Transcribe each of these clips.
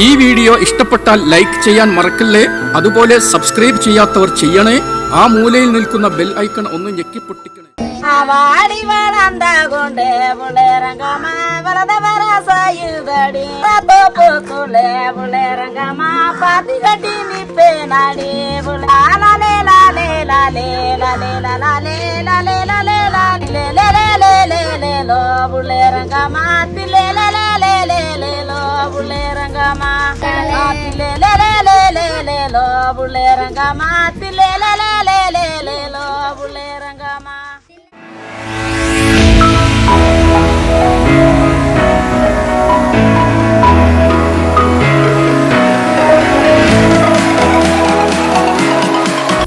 ഈ വീഡിയോ ഇഷ്ടപ്പെട്ടാൽ ലൈക്ക് ചെയ്യാൻ മറക്കല്ലേ. അതുപോലെ സബ്സ്ക്രൈബ് ചെയ്യാത്തവർ ചെയ്യണേ. ആ മൂലയിൽ നിൽക്കുന്ന ബെൽ ഐക്കൺ ഒന്ന് ഞെക്കിപ്പൊട്ടിക്കണേ.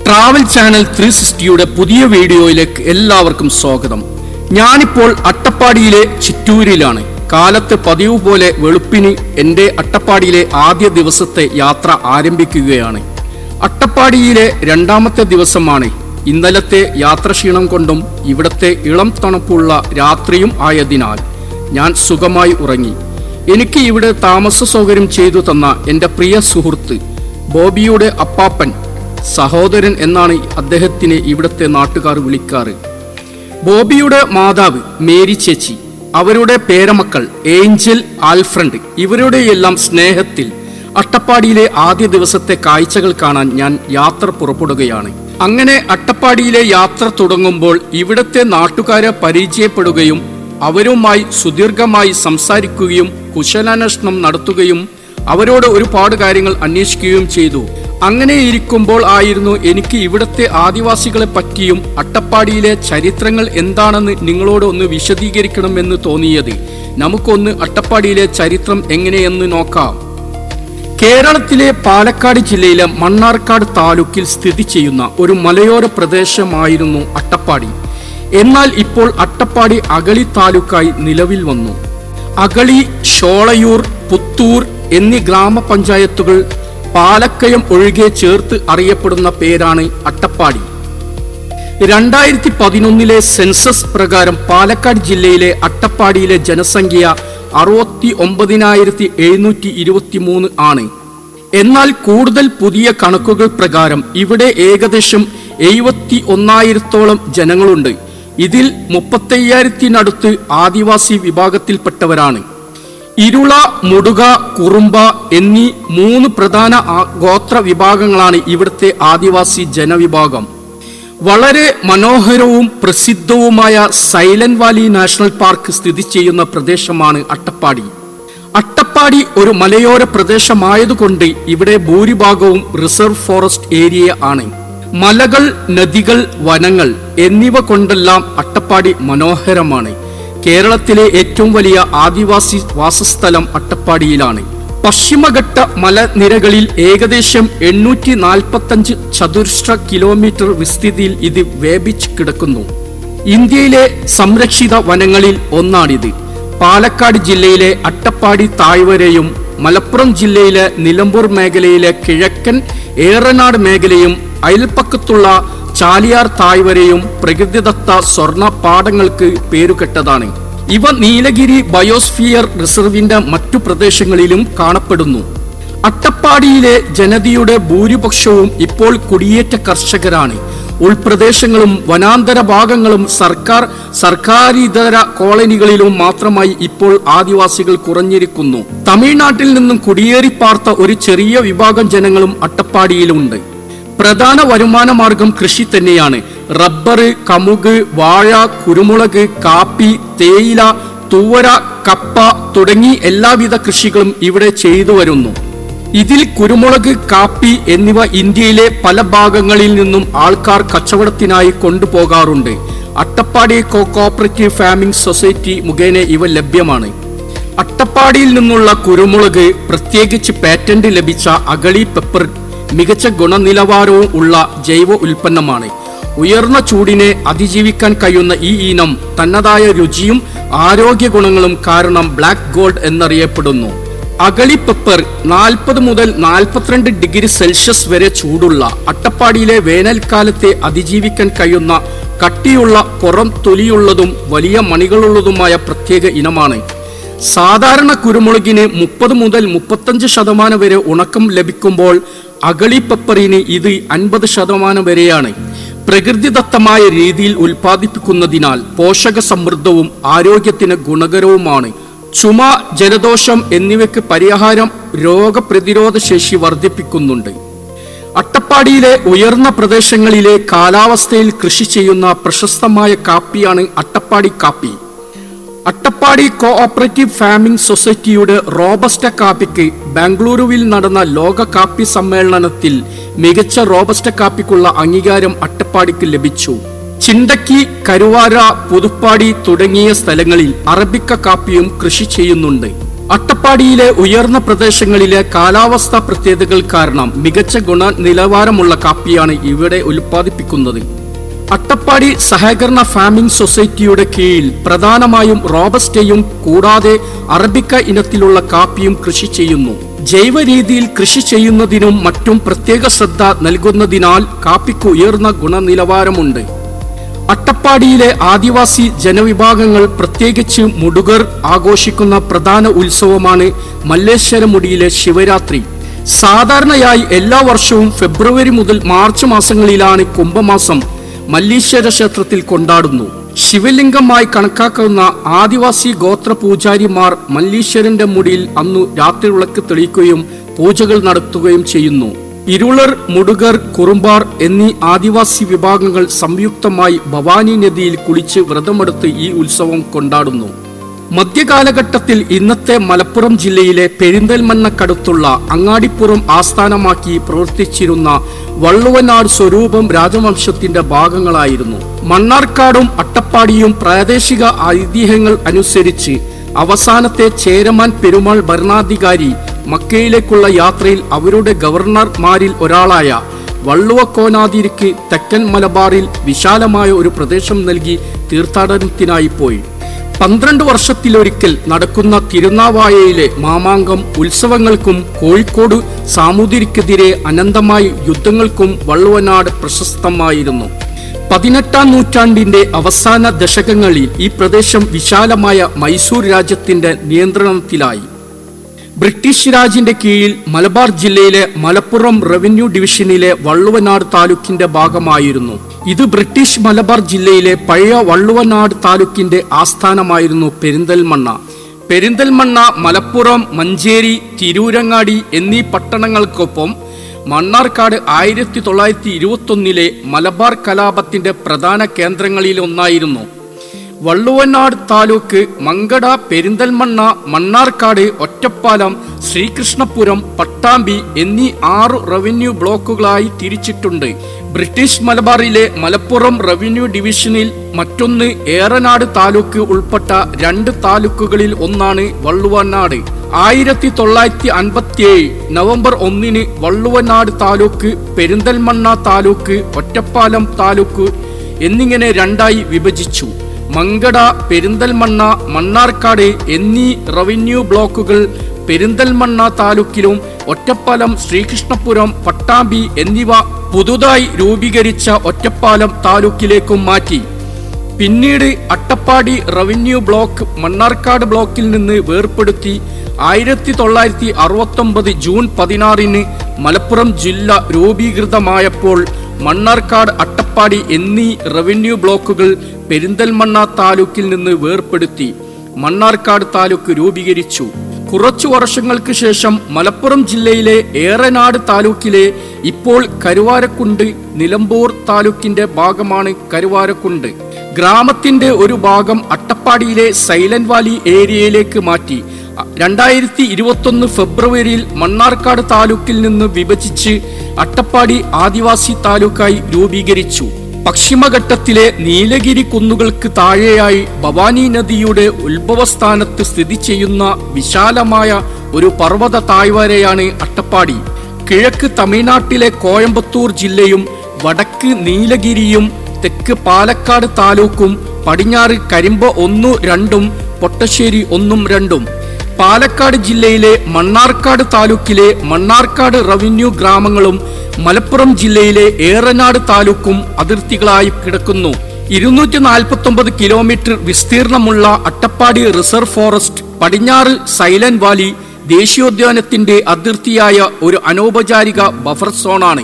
ട്രാവൽ ചാനൽ 360യുടെ പുതിയ വീഡിയോയിലേക്ക് എല്ലാവർക്കും സ്വാഗതം. ഞാനിപ്പോൾ അട്ടപ്പാടിയിലെ ചിറ്റൂരിലാണ്. കാലത്ത് പതിവ് പോലെ വെളുപ്പിന് എൻ്റെ അട്ടപ്പാടിയിലെ ആദ്യ ദിവസത്തെ യാത്ര ആരംഭിക്കുകയാണ്. അട്ടപ്പാടിയിലെ രണ്ടാമത്തെ ദിവസമാണ്. ഇന്നലത്തെ യാത്രക്ഷീണം കൊണ്ടും ഇവിടത്തെ ഇളം തണുപ്പുള്ള രാത്രിയും ആയതിനാൽ ഞാൻ സുഖമായി ഉറങ്ങി. എനിക്ക് ഇവിടെ താമസ സൗകര്യം ചെയ്തു തന്ന എൻ്റെ പ്രിയ സുഹൃത്ത് ബോബിയുടെ അപ്പാപ്പൻ, സഹോദരൻ എന്നാണ് അദ്ദേഹത്തിനെ ഇവിടുത്തെ നാട്ടുകാർ വിളിക്കാറ്. ബോബിയുടെ മാതാവ് മേരി ചേച്ചി, അവരുടെ പേരമക്കൾ ഏഞ്ചൽ, ആൽഫ്രണ്ട്, ഇവരുടെയെല്ലാം സ്നേഹത്തിൽ അട്ടപ്പാടിയിലെ ആദ്യ ദിവസത്തെ കാഴ്ചകൾ കാണാൻ ഞാൻ യാത്ര പുറപ്പെടുകയാണ്. അങ്ങനെ അട്ടപ്പാടിയിലെ യാത്ര തുടങ്ങുമ്പോൾ ഇവിടുത്തെ നാട്ടുകാരെ പരിചയപ്പെടുകയും അവരുമായി സുദീർഘമായി സംസാരിക്കുകയും കുശലാന്വേഷണം നടത്തുകയും അവരോട് ഒരുപാട് കാര്യങ്ങൾ അന്വേഷിക്കുകയും ചെയ്തു. അങ്ങനെ ഇരിക്കുമ്പോൾ ആയിരുന്നു എനിക്ക് ഇവിടുത്തെ ആദിവാസികളെ പറ്റിയും അട്ടപ്പാടിയിലെ ചരിത്രങ്ങൾ എന്താണെന്ന് നിങ്ങളോട് ഒന്ന് വിശദീകരിക്കണമെന്ന് തോന്നിയത്. നമുക്കൊന്ന് അട്ടപ്പാടിയിലെ ചരിത്രം എങ്ങനെയെന്ന് നോക്കാം. കേരളത്തിലെ പാലക്കാട് ജില്ലയിലെ മണ്ണാർക്കാട് താലൂക്കിൽ സ്ഥിതി ചെയ്യുന്ന ഒരു മലയോര പ്രദേശമായിരുന്നു അട്ടപ്പാടി. എന്നാൽ ഇപ്പോൾ അട്ടപ്പാടി അഗളി താലൂക്കായി നിലവിൽ വന്നു. അഗളി, ഷോളയൂർ, പുത്തൂർ എന്നീ ഗ്രാമപഞ്ചായത്തുകൾ പാലക്കയം ഒഴികെ ചേർത്ത് അറിയപ്പെടുന്ന പേരാണ് അട്ടപ്പാടി. 2011 സെൻസസ് പ്രകാരം പാലക്കാട് ജില്ലയിലെ അട്ടപ്പാടിയിലെ ജനസംഖ്യ 69,723 ആണ്. എന്നാൽ കൂടുതൽ പുതിയ കണക്കുകൾ പ്രകാരം ഇവിടെ ഏകദേശം 71,000-ഓളം ജനങ്ങളുണ്ട്. ഇതിൽ 35,000-നടുത്ത് ആദിവാസി വിഭാഗത്തിൽപ്പെട്ടവരാണ്. ഇരുള, മുടുക, കുറുമ്പ എന്നീ 3 പ്രധാന ഗോത്ര വിഭാഗങ്ങളാണ് ഇവിടുത്തെ ആദിവാസി ജനവിഭാഗം. വളരെ മനോഹരവും പ്രസിദ്ധവുമായ സൈലന്റ് വാലി നാഷണൽ പാർക്ക് സ്ഥിതി ചെയ്യുന്ന പ്രദേശമാണ് അട്ടപ്പാടി. അട്ടപ്പാടി ഒരു മലയോര പ്രദേശമായതുകൊണ്ട് ഇവിടെ ഭൂരിഭാഗവും റിസർവ് ഫോറസ്റ്റ് ഏരിയ ആണ്. മലകൾ, നദികൾ, വനങ്ങൾ എന്നിവ കൊണ്ടെല്ലാം അട്ടപ്പാടി മനോഹരമാണ്. കേരളത്തിലെ ഏറ്റവും വലിയ ആദിവാസി വാസസ്ഥലം അട്ടപ്പാടിയിലാണ്. പശ്ചിമഘട്ട മലനിരകളിൽ ഏകദേശം 845 ചതുരശ്ര കിലോമീറ്റർ വിസ്തൃതിയിൽ ഇത് വ്യാപിച്ചു കിടക്കുന്നു. ഇന്ത്യയിലെ സംരക്ഷിത വനങ്ങളിൽ ഒന്നാണിത്. പാലക്കാട് ജില്ലയിലെ അട്ടപ്പാടി താഴ്വരയും മലപ്പുറം ജില്ലയിലെ നിലമ്പൂർ മേഖലയിലെ കിഴക്കൻ ഏറനാട് മേഖലയും അയൽപ്പക്കത്തുള്ള ചാലിയാർ താഴ്വരയും പ്രകൃതിദത്ത സ്വർണ്ണ പാടങ്ങൾക്ക് പേരുകെട്ടതാണ്. ഇവ നീലഗിരി ബയോസ്ഫിയർ റിസർവിന്റെ മറ്റു പ്രദേശങ്ങളിലും കാണപ്പെടുന്നു. അട്ടപ്പാടിയിലെ ജനതയുടെ ഭൂരിപക്ഷവും ഇപ്പോൾ കുടിയേറ്റ കർഷകരാണ്. ഉൾപ്രദേശങ്ങളും വനാന്തര ഭാഗങ്ങളും സർക്കാരിതര കോളനികളിലും മാത്രമായി ഇപ്പോൾ ആദിവാസികൾ കുറഞ്ഞിരിക്കുന്നു. തമിഴ്നാട്ടിൽ നിന്നും കുടിയേറി പാർത്ത ഒരു ചെറിയ വിഭാഗം ജനങ്ങളും അട്ടപ്പാടിയിലുണ്ട്. പ്രധാന വരുമാന മാർഗം കൃഷി തന്നെയാണ്. റബ്ബർ, കമുക്, വാഴ, കുരുമുളക്, കാപ്പി, തേയില, തൂവര, കപ്പ തുടങ്ങി എല്ലാവിധ കൃഷികളും ഇവിടെ ചെയ്തു വരുന്നു. ഇതിൽ കുരുമുളക്, കാപ്പി എന്നിവ ഇന്ത്യയിലെ പല ഭാഗങ്ങളിൽ നിന്നും ആൾക്കാർ കച്ചവടത്തിനായി കൊണ്ടുപോകാറുണ്ട്. അട്ടപ്പാടി കോഓപ്പറേറ്റീവ് ഫാമിംഗ് സൊസൈറ്റി മുഖേന ഇവ ലഭ്യമാണ്. അട്ടപ്പാടിയിൽ നിന്നുള്ള കുരുമുളക്, പ്രത്യേകിച്ച് പാറ്റന്റ് ലഭിച്ച അഗളി പെപ്പർ, മികച്ച ഗുണനിലവാരവും ഉള്ള ജൈവ ഉൽപ്പന്നമാണ്. ഉയർന്ന ചൂടിനെ അതിജീവിക്കാൻ കഴിയുന്ന ഈ ഇനം തന്നതായ രുചിയും ആരോഗ്യ ഗുണങ്ങളും കാരണം ബ്ലാക്ക് ഗോൾഡ് എന്നറിയപ്പെടുന്നു. അഗളി പെപ്പർ 40 മുതൽ 42 ഡിഗ്രി സെൽഷ്യസ് വരെ ചൂടുള്ള അട്ടപ്പാടിയിലെ വേനൽക്കാലത്തെ അതിജീവിക്കാൻ കഴിയുന്ന കട്ടിയുള്ള പുറം തൊലിയുള്ളതും വലിയ മണികളുള്ളതുമായ പ്രത്യേക ഇനമാണ്. സാധാരണ കുരുമുളകിന് 30 മുതൽ 35% വരെ ഉണക്കം ലഭിക്കുമ്പോൾ അഗളി പെപ്പറിന് ഇത് 50% വരെയാണ്. പ്രകൃതിദത്തമായ രീതിയിൽ ഉൽപ്പാദിപ്പിക്കുന്നതിനാൽ പോഷക സമൃദ്ധവും ആരോഗ്യത്തിന് ഗുണകരവുമാണ്. ചുമ, ജലദോഷം എന്നിവയ്ക്ക് പരിഹാരം രോഗപ്രതിരോധ ശേഷി വർദ്ധിപ്പിക്കുന്നുണ്ട്. അട്ടപ്പാടിയിലെ ഉയർന്ന പ്രദേശങ്ങളിലെ കാലാവസ്ഥയിൽ കൃഷി ചെയ്യുന്ന പ്രശസ്തമായ കാപ്പിയാണ് അട്ടപ്പാടി കാപ്പി. അട്ടപ്പാടി കോഓപ്പറേറ്റീവ് ഫാമിംഗ് സൊസൈറ്റിയുടെ റോബസ്റ്റ കാപ്പിക്ക് ബാംഗ്ലൂരുവിൽ നടന്ന ലോക കാപ്പി സമ്മേളനത്തിൽ മികച്ച റോബസ്റ്റ കാപ്പിക്കുള്ള അംഗീകാരം അട്ടപ്പാടിക്ക് ലഭിച്ചു. ചിണ്ടക്കി, കരുവാര, പുതുപ്പാടി തുടങ്ങിയ സ്ഥലങ്ങളിൽ അറബിക്ക കാപ്പിയും കൃഷി ചെയ്യുന്നുണ്ട്. അട്ടപ്പാടിയിലെ ഉയർന്ന പ്രദേശങ്ങളിലെ കാലാവസ്ഥാ പ്രത്യേകതകൾ കാരണം മികച്ച ഗുണനിലവാരമുള്ള കാപ്പിയാണ് ഇവിടെ ഉൽപ്പാദിപ്പിക്കുന്നത്. അട്ടപ്പാടി സഹകരണ ഫാമിംഗ് സൊസൈറ്റിയുടെ കീഴിൽ പ്രധാനമായും റോബസ്റ്റയും കൂടാതെ അറബിക്ക ഇനത്തിലുള്ള കാപ്പിയും കൃഷി ചെയ്യുന്നു. ജൈവ രീതിയിൽ കൃഷി ചെയ്യുന്നതിനും മറ്റും പ്രത്യേക ശ്രദ്ധ നൽകുന്നതിനാൽ കാപ്പിക്ക് ഉയർന്ന ഗുണനിലവാരമുണ്ട്. അട്ടപ്പാടിയിലെ ആദിവാസി ജനവിഭാഗങ്ങൾ പ്രത്യേകിച്ച് മുടുകർ ആഘോഷിക്കുന്ന പ്രധാന ഉത്സവമാണ് മല്ലേശ്വരമുടിയിലെ ശിവരാത്രി. സാധാരണയായി എല്ലാ വർഷവും ഫെബ്രുവരി മുതൽ മാർച്ച് മാസങ്ങളിലാണ് കുംഭമാസം മല്ലീശ്വര ക്ഷേത്രത്തിൽ കൊണ്ടാടുന്നു. ശിവലിംഗമായി കണക്കാക്കുന്ന ആദിവാസി ഗോത്ര പൂജാരിമാർ മല്ലീശ്വരന്റെ മുടിയിൽ അന്നു രാത്രി വിളക്ക് തെളിയിക്കുകയും പൂജകൾ നടത്തുകയും ചെയ്യുന്നു. ഇരുളർ, മുടുകർ, കുറുമ്പാർ എന്നീ ആദിവാസി വിഭാഗങ്ങൾ സംയുക്തമായി ഭവാനി നദിയിൽ കുളിച്ച് വ്രതമെടുത്ത് ഈ ഉത്സവം കൊണ്ടാടുന്നു. മധ്യകാലഘട്ടത്തിൽ ഇന്നത്തെ മലപ്പുറം ജില്ലയിലെ പെരിന്തൽമണ്ണക്കടുത്തുള്ള അങ്ങാടിപ്പുറം ആസ്ഥാനമാക്കി പ്രവർത്തിച്ചിരുന്ന വള്ളുവനാട് സ്വരൂപം രാജവംശത്തിന്റെ ഭാഗങ്ങളായിരുന്നു. മണ്ണാർക്കാടും അട്ടപ്പാടിയും പ്രാദേശിക ഐതിഹ്യങ്ങൾ അനുസരിച്ച് അവസാനത്തെ ചേരമാൻ പെരുമാൾ ഭരണാധികാരി മക്കയിലേക്കുള്ള യാത്രയിൽ അവരുടെ ഗവർണർമാരിൽ ഒരാളായ വള്ളുവക്കോനാതിരിക്ക് തെക്കൻ മലബാറിൽ വിശാലമായ ഒരു പ്രദേശം നൽകി തീർത്ഥാടനത്തിനായി പോയി. 12 വർഷത്തിലൊരിക്കൽ നടക്കുന്ന തിരുനാവായയിലെ മാമാങ്കം ഉത്സവങ്ങൾക്കും കോഴിക്കോട് സാമൂതിരിക്കെതിരെ അനന്തമായ യുദ്ധങ്ങൾക്കും വള്ളുവനാട് പ്രശസ്തമായിരുന്നു. 18ാം നൂറ്റാണ്ടിന്റെ അവസാന ദശകങ്ങളിൽ ഈ പ്രദേശം വിശാലമായ മൈസൂർ രാജ്യത്തിന്റെ നിയന്ത്രണത്തിലായി. ബ്രിട്ടീഷ് രാജിന്റെ കീഴിൽ മലബാർ ജില്ലയിലെ മലപ്പുറം റവന്യൂ ഡിവിഷനിലെ വള്ളുവനാട് താലൂക്കിന്റെ ഭാഗമായിരുന്നു. ഇത് ബ്രിട്ടീഷ് മലബാർ ജില്ലയിലെ പഴയ വള്ളുവനാട് താലൂക്കിന്റെ ആസ്ഥാനമായിരുന്നു പെരിന്തൽമണ്ണ. പെരിന്തൽമണ്ണ, മലപ്പുറം, മഞ്ചേരി, തിരൂരങ്ങാടി എന്നീ പട്ടണങ്ങൾക്കൊപ്പം മണ്ണാർക്കാട് 1921 മലബാർ കലാപത്തിന്റെ പ്രധാന കേന്ദ്രങ്ങളിലൊന്നായിരുന്നു. വള്ളുവനാട് താലൂക്ക് മങ്കട, പെരിന്തൽമണ്ണ, മണ്ണാർക്കാട്, ഒറ്റപ്പാലം, ശ്രീകൃഷ്ണപുരം, പട്ടാമ്പി എന്നീ 6 റവന്യൂ ബ്ലോക്കുകളായി തിരിച്ചിട്ടുണ്ട്. ബ്രിട്ടീഷ് മലബാറിലെ മലപ്പുറം റവന്യൂ ഡിവിഷനിൽ മറ്റൊന്ന് ഏറനാട് താലൂക്ക് ഉൾപ്പെട്ട 2 താലൂക്കുകളിൽ ഒന്നാണ് വള്ളുവനാട്. 1957 നവംബർ 1 വള്ളുവനാട് താലൂക്ക്, പെരിന്തൽമണ്ണ താലൂക്ക്, ഒറ്റപ്പാലം താലൂക്ക് എന്നിങ്ങനെ 2ആയി വിഭജിച്ചു. മങ്കട, പെരിന്തൽമണ്ണ, മണ്ണാർക്കാട് എന്നീ റവന്യൂ ബ്ലോക്കുകൾ പെരിന്തൽമണ്ണ താലൂക്കിലും ഒറ്റപ്പാലം, ശ്രീകൃഷ്ണപുരം, പട്ടാമ്പി എന്നിവ പുതുതായി രൂപീകരിച്ച ഒറ്റപ്പാലം താലൂക്കിലേക്കും മാറ്റി. പിന്നീട് അട്ടപ്പാടി റവന്യൂ ബ്ലോക്ക് മണ്ണാർക്കാട് ബ്ലോക്കിൽ നിന്ന് വേർപെടുത്തി 1969 ജൂൺ 16 മലപ്പുറം ജില്ല രൂപീകൃതമായപ്പോൾ മണ്ണാർക്കാട്, അട്ടപ്പാടി എന്നീ റവന്യൂ ബ്ലോക്കുകൾ പെരിന്തൽമണ്ണ താലൂക്കിൽ നിന്ന് വേർപെടുത്തി മണ്ണാർക്കാട് താലൂക്ക് രൂപീകരിച്ചു. കുറച്ചു വർഷങ്ങൾക്ക് ശേഷം മലപ്പുറം ജില്ലയിലെ ഏറനാട് താലൂക്കിലെ ഇപ്പോൾ കരുവാരക്കുണ്ട് നിലമ്പൂർ താലൂക്കിന്റെ ഭാഗമാണ് കരുവാരക്കുണ്ട്. ഗ്രാമത്തിന്റെ ഒരു ഭാഗം അട്ടപ്പാടിയിലെ സൈലന്റ് വാലി ഏരിയയിലേക്ക് മാറ്റി. 2021 ഫെബ്രുവരിയിൽ മണ്ണാർക്കാട് താലൂക്കിൽ നിന്ന് വിഭജിച്ച് അട്ടപ്പാടി ആദിവാസി താലൂക്കായി രൂപീകരിച്ചു. പശ്ചിമഘട്ടത്തിലെ നീലഗിരി കുന്നുകൾക്ക് താഴെയായി ഭവാനി നദിയുടെ ഉത്ഭവസ്ഥാനത്ത് സ്ഥിതി ചെയ്യുന്ന വിശാലമായ ഒരു പർവ്വത താഴ്വരയാണ് അട്ടപ്പാടി. കിഴക്ക് തമിഴ്നാട്ടിലെ കോയമ്പത്തൂർ ജില്ലയും വടക്ക് നീലഗിരിയും തെക്ക് പാലക്കാട് താലൂക്കും പടിഞ്ഞാറ് കരിമ്പ 1, 2, പൊട്ടശ്ശേരി 1, 2. പാലക്കാട് ജില്ലയിലെ മണ്ണാർക്കാട് താലൂക്കിലെ മണ്ണാർക്കാട് റവന്യൂ ഗ്രാമങ്ങളും മലപ്പുറം ജില്ലയിലെ ഏറനാട് താലൂക്കും അതിർത്തികളായി കിടക്കുന്നു. 249 കിലോമീറ്റർ വിസ്തീർണമുള്ള അട്ടപ്പാടി റിസർവ് ഫോറസ്റ്റ് പടിഞ്ഞാറ് സൈലന്റ് വാലി ദേശീയോദ്യാനത്തിന്റെ അതിർത്തിയായ ഒരു അനൗപചാരിക ബഫർ സോണാണ്.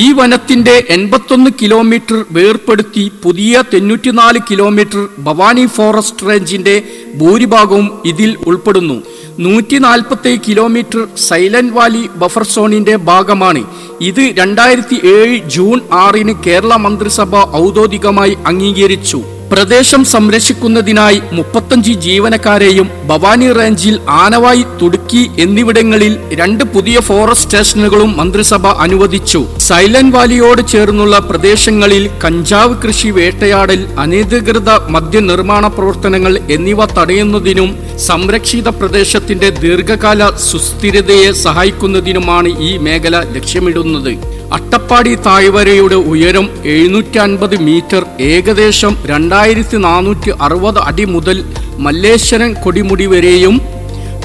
ഈ വനത്തിന്റെ 81 കിലോമീറ്റർ വേർപെടുത്തി പുതിയ 94 കിലോമീറ്റർ ഭവാനി ഫോറസ്റ്റ് റേഞ്ചിന്റെ ഭൂരിഭാഗവും ഇതിൽ ഉൾപ്പെടുന്നു. 147 കിലോമീറ്റർ സൈലന്റ് വാലി ബഫർ സോണിന്റെ ഭാഗമാണ്. ഇത് 2007 ജൂൺ 6 കേരള മന്ത്രിസഭ ഔദ്യോഗികമായി അംഗീകരിച്ചു. പ്രദേശം സംരക്ഷിക്കുന്നതിനായി 35 ജീവനക്കാരെയും ഭവാനി റേഞ്ചിൽ ആനവായി, തുടുക്കി എന്നിവിടങ്ങളിൽ 2 പുതിയ ഫോറസ്റ്റ് സ്റ്റേഷനുകളും മന്ത്രിസഭ അനുവദിച്ചു. സൈലന്റ് വാലിയോട് ചേർന്നുള്ള പ്രദേശങ്ങളിൽ കഞ്ചാവ് കൃഷി, വേട്ടയാടൽ, അനധികൃത മദ്യനിർമ്മാണ പ്രവർത്തനങ്ങൾ എന്നിവ തടയുന്നതിനും സംരക്ഷിത പ്രദേശത്തിന്റെ ദീർഘകാല സുസ്ഥിരതയെ സഹായിക്കുന്നതിനുമാണ് ഈ മേഖല ലക്ഷ്യമിടുന്നത്. അട്ടപ്പാടി താഴ്വരയുടെ ഉയരം 750 മീറ്റർ, ഏകദേശം 2460 അടി മുതൽ മല്ലേശ്വരം കൊടിമുടി വരെയും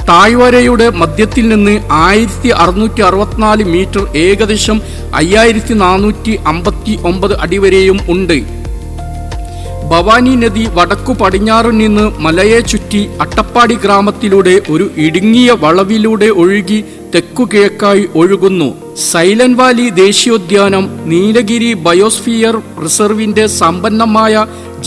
താഴ്വരയുടെ മധ്യത്തിൽ നിന്ന് 1664 മീറ്റർ, ഏകദേശം 5459 അടി വരെയും ഉണ്ട്. ഭവാനി നദി വടക്കു പടിഞ്ഞാറു നിന്ന് മലയെ ചുറ്റി അട്ടപ്പാടി ഗ്രാമത്തിലൂടെ ഒരു ഇടുങ്ങിയ വളവിലൂടെ ഒഴുകി തെക്കുകിഴക്കായി ഒഴുകുന്നു. സൈലന്റ് വാലി ദേശീയോദ്യാനം നീലഗിരി ബയോസ്ഫിയർ റിസർവിന്റെ സമ്പന്നമായ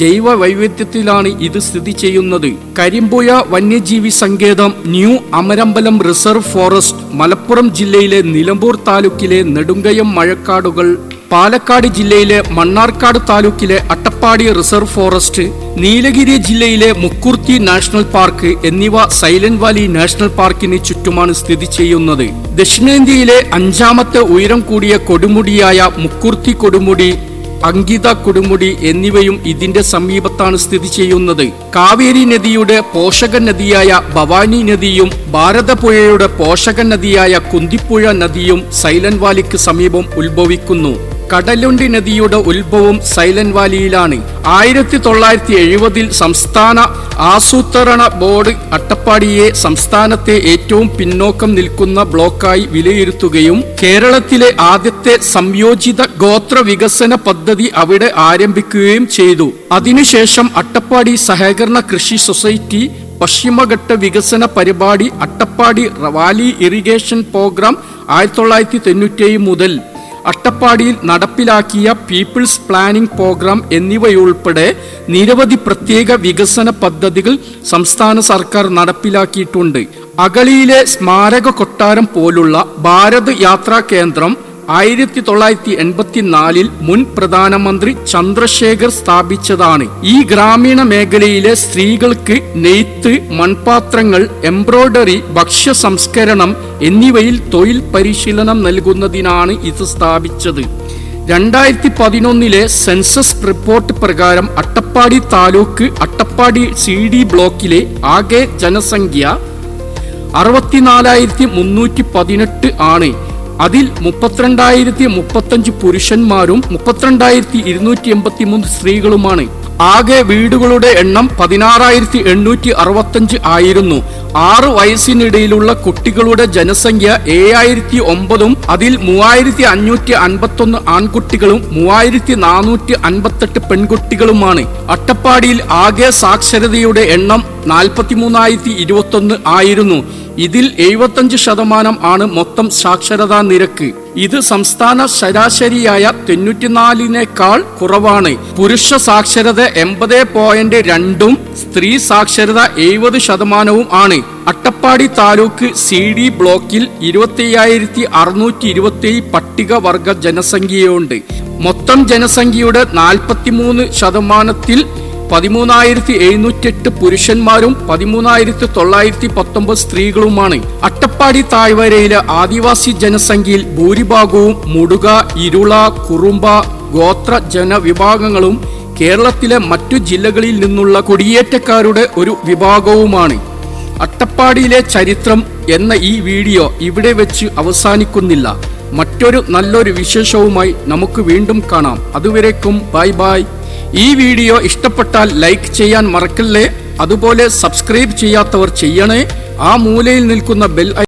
ജൈവ വൈവിധ്യത്തിലാണ് ഇത് സ്ഥിതി ചെയ്യുന്നത്. കരിമ്പുഴ വന്യജീവി സങ്കേതം, new Amarambalam reserve forest, Malappuram ജില്ലയിലെ നിലമ്പൂർ താലൂക്കിലെ നെടുങ്കയം മഴക്കാടുകൾ, പാലക്കാട് ജില്ലയിലെ മണ്ണാർക്കാട് താലൂക്കിലെ അട്ടപ്പാടി റിസർവ് ഫോറസ്റ്റ്, നീലഗിരി ജില്ലയിലെ മുക്കുർത്തി നാഷണൽ പാർക്ക് എന്നിവ സൈലന്റ് വാലി നാഷണൽ പാർക്കിന് ചുറ്റുമാണ് സ്ഥിതി ചെയ്യുന്നത്. ദക്ഷിണേന്ത്യയിലെ 5ാമത്തെ ഉയരം കൂടിയ കൊടുമുടിയായ മുക്കുർത്തി കൊടുമുടി, അങ്കിത കൊടുമുടി എന്നിവയും ഇതിന്റെ സമീപത്താണ് സ്ഥിതി ചെയ്യുന്നത്. കാവേരി നദിയുടെ പോഷക നദിയായ ഭവാനി നദിയും ഭാരതപ്പുഴയുടെ പോഷക നദിയായ കുന്തിപ്പുഴ നദിയും സൈലന്റ് വാലിക്ക് സമീപം ഉത്ഭവിക്കുന്നു. കടലുണ്ടി നദിയുടെ ഉത്ഭവം സൈലന്റ് വാലിയിലാണ്. 1970 സംസ്ഥാന ആസൂത്രണ ബോർഡ് അട്ടപ്പാടിയെ സംസ്ഥാനത്തെ ഏറ്റവും പിന്നോക്കം നിൽക്കുന്ന ബ്ലോക്കായി വിലയിരുത്തുകയും കേരളത്തിലെ ആദ്യത്തെ സംയോജിത ഗോത്ര വികസന പദ്ധതി അവിടെ ആരംഭിക്കുകയും ചെയ്തു. അതിനുശേഷം അട്ടപ്പാടി സഹകരണ കൃഷി സൊസൈറ്റി പശ്ചിമഘട്ട വികസന പരിപാടി, അട്ടപ്പാടി വാലി ഇറിഗേഷൻ പ്രോഗ്രാം 1997 മുതൽ അട്ടപ്പാടിയിൽ നടപ്പിലാക്കിയ പീപ്പിൾസ് പ്ലാനിംഗ് പ്രോഗ്രാം എന്നിവയുൾപ്പെടെ നിരവധി പ്രത്യേക വികസന പദ്ധതികൾ സംസ്ഥാന സർക്കാർ നടപ്പിലാക്കിയിട്ടുണ്ട്. അഗളിയിലെ സ്മാരക കൊട്ടാരം പോലുള്ള ഭാരത് യാത്രാ കേന്ദ്രം 1984 മുൻ പ്രധാനമന്ത്രി ചന്ദ്രശേഖർ സ്ഥാപിച്ചതാണ്. ഈ ഗ്രാമീണ മേഖലയിലെ സ്ത്രീകൾക്ക് നെയ്ത്ത്, മൺപാത്രങ്ങൾ, എംബ്രോയ്ഡറി, ഭക്ഷ്യ സംസ്കരണം എന്നിവയിൽ തൊഴിൽ പരിശീലനം നൽകുന്നതിനാണ് ഇത് സ്ഥാപിച്ചത്. 2011 സെൻസസ് റിപ്പോർട്ട് പ്രകാരം അട്ടപ്പാടി താലൂക്ക് അട്ടപ്പാടി CD ബ്ലോക്കിലെ ആകെ ജനസംഖ്യ 64,318 ആണ്. അതിൽ 32,035 പുരുഷന്മാരും 32,283 സ്ത്രീകളുമാണ്. ആകെ വീടുകളുടെ എണ്ണം 16,865 ആയിരുന്നു. 6 വയസ്സിനിടയിലുള്ള കുട്ടികളുടെ ജനസംഖ്യ 7,009, അതിൽ 3,551 ആൺകുട്ടികളും 3,458 പെൺകുട്ടികളുമാണ്. അട്ടപ്പാടിയിൽ ആകെ സാക്ഷരതയുടെ എണ്ണം 43,021 ആയിരുന്നു. ഇതിൽ 75% ആണ് മൊത്തം സാക്ഷരതാ നിരക്ക്. ഇത് സംസ്ഥാന ശരാശരിയായ 94-നേക്കാൾ കുറവാണ്. പുരുഷ സാക്ഷരത 80.2-ഉം സ്ത്രീ സാക്ഷരത 70% ആണ്. അട്ടപ്പാടി താലൂക്ക് CD ബ്ലോക്കിൽ 25,627 പട്ടികവർഗ ജനസംഖ്യയുണ്ട്. മൊത്തം ജനസംഖ്യയുടെ 43%-ൽ 13,708 പുരുഷന്മാരും 13,919 സ്ത്രീകളുമാണ്. അട്ടപ്പാടി താഴ്വരയിലെ ആദിവാസി ജനസംഖ്യയിൽ ഭൂരിഭാഗവും മുടുക, ഇരുള, കുറുമ്പ ഗോത്ര ജനവിഭാഗങ്ങളും കേരളത്തിലെ മറ്റു ജില്ലകളിൽ നിന്നുള്ള കുടിയേറ്റക്കാരുടെ ഒരു വിഭാഗവുമാണ്. അട്ടപ്പാടിയിലെ ചരിത്രം എന്ന ഈ വീഡിയോ ഇവിടെ വെച്ച് അവസാനിക്കുന്നില്ല. മറ്റൊരു നല്ലൊരു വിശേഷവുമായി നമുക്ക് വീണ്ടും കാണാം. അതുവരേക്കും ബൈ ബൈ. ഈ വീഡിയോ ഇഷ്ടപ്പെട്ടാൽ ലൈക്ക് ചെയ്യാൻ മറക്കല്ലേ. അതുപോലെ സബ്സ്ക്രൈബ് ചെയ്യാത്തവർ ചെയ്യണേ. ആ മൂലയിൽ നിൽക്കുന്ന ബെൽ